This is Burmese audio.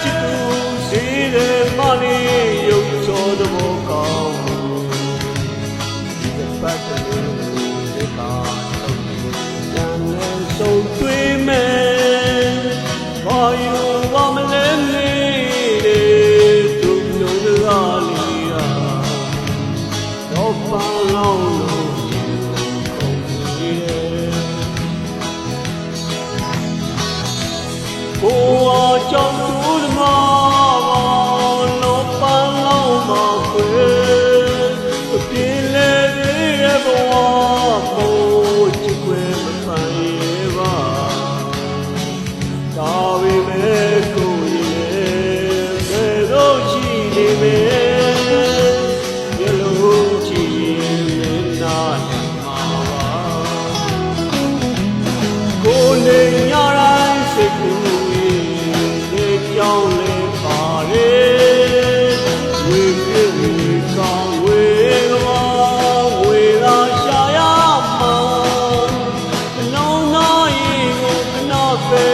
ချစ်သူစီးတဲ့မလေးရုပ်ချောသဘောကောင်းဒီပတ်တဲ့ဒီကာတော့ကြံလဲဆုံးတွေ့မယ်ဘာယူပါမလဲလေးသူလုံးကားလေးရာတော့ပန်းလောင်းလို့ကုန်နေတယ်ကိုအားကြောင့်သူ့မှာလောပန်းလောင်းမှာခွေပြင်းလေရဲ့ဘဝမို့ချစ်ခွေမပိုင်ရပါဒါပေမဲ့ကိုရဲ့ဘယ်တော့ရှိနေမယ်ရလို့ချင်နေတာမှာပါကိုနေညတိုင်းစိတ်ကူးကြောင်းလေးပါလေဝေပြေကောင်းဝေကမာဝေလာရှာရမှာနှောင်းသားရေကိုခဏပဲ